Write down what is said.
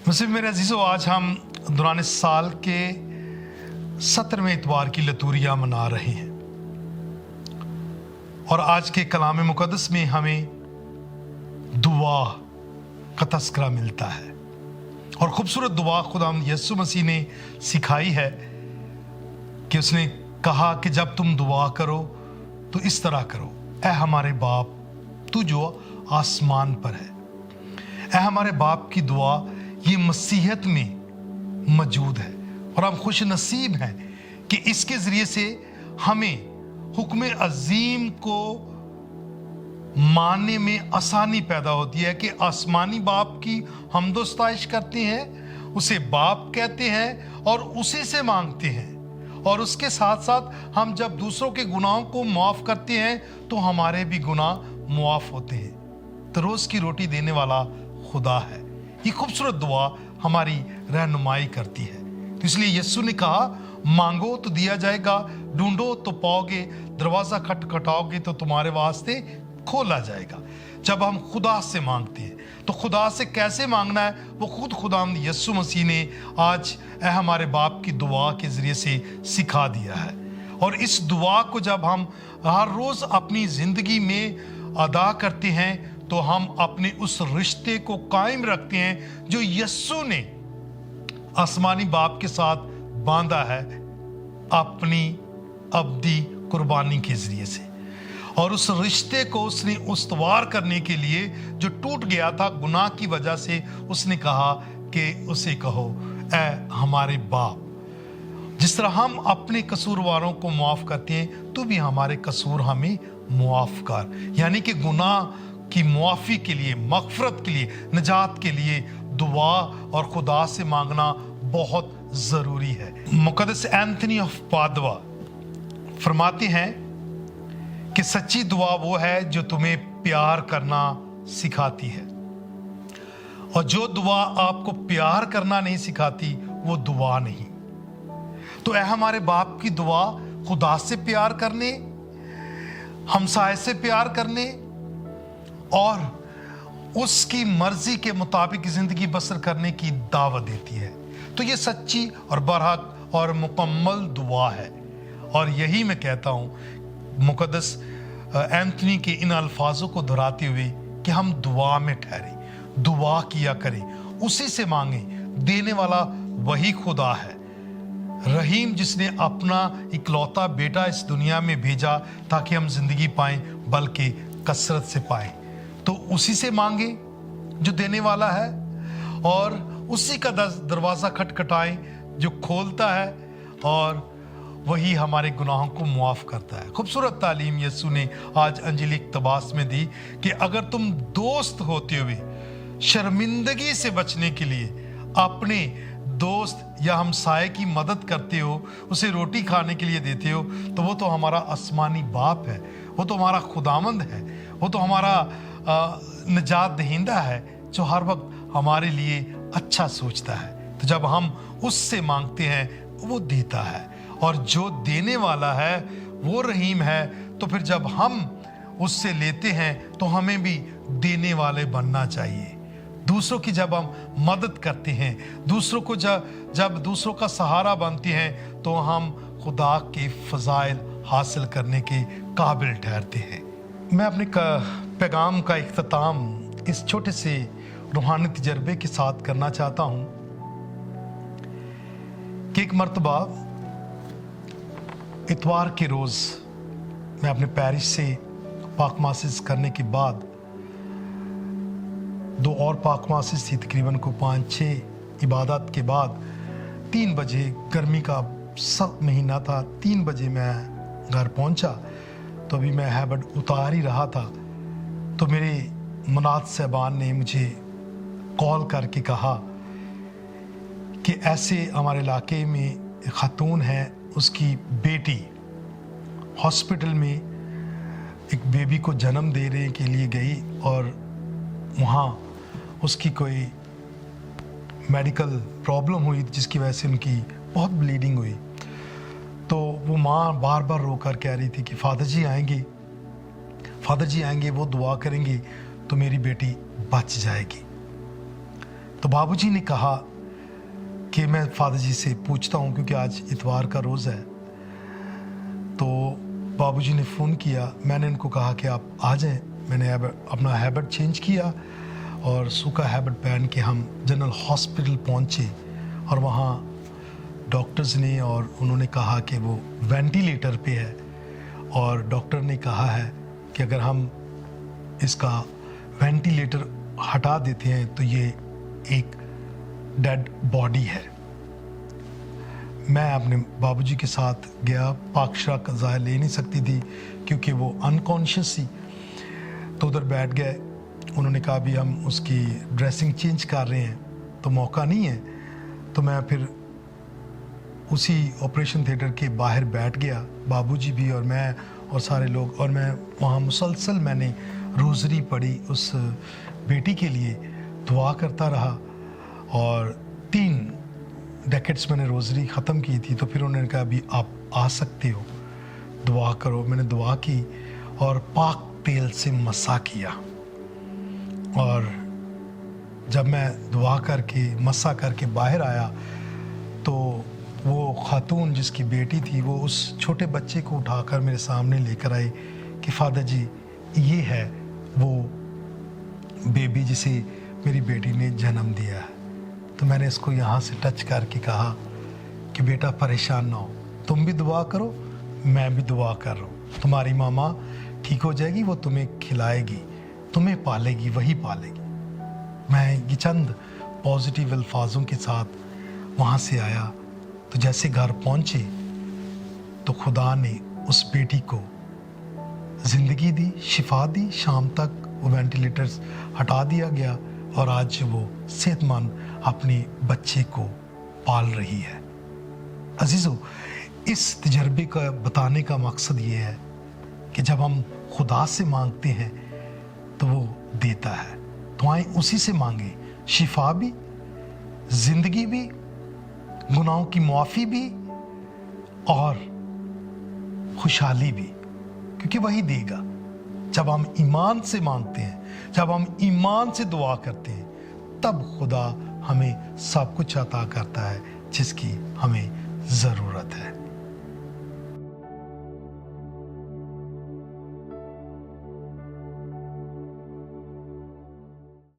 मुझसे मेरे अजीज़ों, आज हम दौरान साल के 17वें इतवार की लतूरिया मना रहे हैं और आज के कलाम मुक़द्दस में हमें दुआ का तस्करा मिलता है और ख़ूबसूरत दुआ खुदावंद यीशु मसीह ने सिखाई है कि उसने कहा कि जब तुम दुआ करो तो इस तरह करो, ऐ हमारे बाप तू जो आसमान पर है। ऐ हमारे बाप की दुआ ये मसीहत में मौजूद है और हम खुश नसीब हैं कि इसके ज़रिए से हमें हुक्म अजीम को मानने में आसानी पैदा होती है कि आसमानी बाप की हमदो सताइश करते हैं, उसे बाप कहते हैं और उसी से मांगते हैं। और उसके साथ साथ हम जब दूसरों के गुनाहों को माफ़ करते हैं तो हमारे भी गुनाह मुआफ़ होते हैं। तो रोज़ की रोटी देने वाला खुदा है। ये खूबसूरत दुआ हमारी रहनुमाई करती है। तो इसलिए यीशु ने कहा, मांगो तो दिया जाएगा, ढूंढो तो पाओगे, दरवाज़ा खटखटाओगे तो तुम्हारे वास्ते खोला जाएगा। जब हम खुदा से मांगते हैं तो खुदा से कैसे मांगना है वो खुद खुदावंद यीशु मसीह ने आज हमारे बाप की दुआ के ज़रिए से सिखा दिया है। और इस दुआ को जब हम हर रोज़ अपनी ज़िंदगी में अदा करते हैं तो हम अपने उस रिश्ते को कायम रखते हैं जो यीशु ने आसमानी बाप के साथ बांधा है अपनी अब्दी कुर्बानी के ज़रिए से। और उस रिश्ते को उसने उस्तवार करने के लिए जो टूट गया था गुनाह की वजह से, उसने कहा कि उसे कहो, ऐ हमारे बाप। जिस तरह हम अपने कसूरवारों को माफ़ करते हैं तो भी हमारे कसूर हमें मुआफ़ कर, यानी कि गुनाह की मुआफ़ी के लिए, मग़फ़रत के लिए, निजात के लिए दुआ और खुदा से मांगना बहुत ज़रूरी है। मुक़द्दस एंथनी ऑफ पादवा फरमाते हैं कि सच्ची दुआ वो है जो तुम्हें प्यार करना सिखाती है, और जो दुआ आपको प्यार करना नहीं सिखाती वो दुआ नहीं। तो ऐ हमारे बाप की दुआ खुदा से प्यार करने, हमसाए से प्यार करने और उसकी मर्जी के मुताबिक ज़िंदगी बसर करने की दावत देती है। तो ये सच्ची और बरहक और मुकम्मल दुआ है। और यही मैं कहता हूँ मुक़द्दस एंथनी के इन अल्फाजों को दोहराते हुए कि हम दुआ में ठहरें, दुआ किया करें, उसी से मांगें। देने वाला वही खुदा है, रहीम, जिसने अपना इकलौता बेटा इस दुनिया में भेजा ताकि हम जिंदगी पाएं बल्कि कसरत से पाएं। तो उसी से मांगे जो देने वाला है और उसी का दरवाज़ा खटखटाएं जो खोलता है और वही हमारे गुनाहों को मुआफ़ करता है। खूबसूरत तालीम यीशु ने आज अंजील इक़्तिबास में दी कि अगर तुम दोस्त होते हुए शर्मिंदगी से बचने के लिए अपने दोस्त या हमसाये की मदद करते हो, उसे रोटी खाने के लिए देते हो, तो वो तो हमारा आसमानी बाप है, वो तो हमारा खुदावंद है, वो तो हमारा निजात दहिंदा है जो हर वक्त हमारे लिए अच्छा सोचता है। तो जब हम उससे मांगते हैं वो देता है, और जो देने वाला है वो रहीम है। तो फिर जब हम उससे लेते हैं तो हमें भी देने वाले बनना चाहिए। दूसरों की जब हम मदद करते हैं, दूसरों को जब दूसरों का सहारा बनते हैं तो हम खुदा के फ़ज़ाइल हासिल करने के काबिल ठहरते हैं। मैं अपने पैगाम का इख्तिताम इस छोटे से रूहानी तजर्बे के साथ करना चाहता हूँ कि एक मर्तबा इतवार के रोज़ मैं अपने पैरिश से पाक मासिस करने के बाद 2 और पाक मासिस थी, तकरीबन को 5-6 इबादत के बाद 3 बजे, गर्मी का सख्त महीना था, 3 बजे मैं घर पहुंचा। तो अभी मैं हैबट उतार ही रहा था तो मेरे मुनाद साहबान ने मुझे कॉल करके कहा कि ऐसे हमारे इलाके में ख़ातून है, उसकी बेटी हॉस्पिटल में एक बेबी को जन्म देने के लिए गई और वहाँ उसकी कोई मेडिकल प्रॉब्लम हुई जिसकी वजह से उनकी बहुत ब्लीडिंग हुई। तो वो माँ बार बार रो कर कह रही थी कि फ़ादर जी आएंगे, वो दुआ करेंगे तो मेरी बेटी बच जाएगी। तो बाबूजी ने कहा कि मैं फादर जी से पूछता हूँ, क्योंकि आज इतवार का रोज़ है। तो बाबूजी ने फ़ोन किया, मैंने इनको कहा कि आप आ जाएं। मैंने अपना हैबिट चेंज किया और सूखा हैबिट पहन के हम जनरल हॉस्पिटल पहुँचे, और वहाँ डॉक्टर्स ने और उन्होंने कहा कि वो वेंटिलेटर पे है, और डॉक्टर ने कहा है कि अगर हम इसका वेंटिलेटर हटा देते हैं तो ये एक डेड बॉडी है। मैं अपने बाबूजी के साथ गया, पाकशरा का ज़ाहिर ले नहीं सकती थी क्योंकि वो अनकॉन्शियस थी, तो उधर बैठ गए। उन्होंने कहा अभी हम उसकी ड्रेसिंग चेंज कर रहे हैं तो मौका नहीं है। तो मैं फिर उसी ऑपरेशन थिएटर के बाहर बैठ गया, बाबूजी भी और मैं और सारे लोग, और मैं वहाँ मुसलसल मैंने रोज़री पढ़ी, उस बेटी के लिए दुआ करता रहा, और 3 डेकेड्स मैंने रोज़री ख़त्म की थी। तो फिर उन्होंने कहा अभी आप आ सकते हो, दुआ करो। मैंने दुआ की और पाक तेल से मसा किया, और जब मैं दुआ करके मसा करके बाहर आया तो वो खातून जिसकी बेटी थी वो उस छोटे बच्चे को उठाकर मेरे सामने लेकर आई कि फादर जी ये है वो बेबी जिसे मेरी बेटी ने जन्म दिया है। तो मैंने इसको यहाँ से टच करके कहा कि बेटा परेशान ना हो, तुम भी दुआ करो, मैं भी दुआ कर रहा हूँ, तुम्हारी मामा ठीक हो जाएगी, वो तुम्हें खिलाएगी, तुम्हें पालेगी, वही पालेगी। मैं ये चंद पॉजिटिव अल्फाजों के साथ वहाँ से आया। तो जैसे घर पहुँचे तो खुदा ने उस बेटी को ज़िंदगी दी, शिफा दी। शाम तक वो वेंटिलेटर्स हटा दिया गया और आज वो सेहतमंद अपने बच्चे को पाल रही है। अजीज़ों, इस तजर्बे का बताने का मकसद ये है कि जब हम खुदा से मांगते हैं तो वो देता है। तो आए उसी से मांगे, शिफा भी, ज़िंदगी भी, गुनाहों की माफ़ी भी और खुशहाली भी, क्योंकि वही देगा। जब हम ईमान से मांगते हैं, जब हम ईमान से दुआ करते हैं, तब खुदा हमें सब कुछ अता करता है जिसकी हमें ज़रूरत है।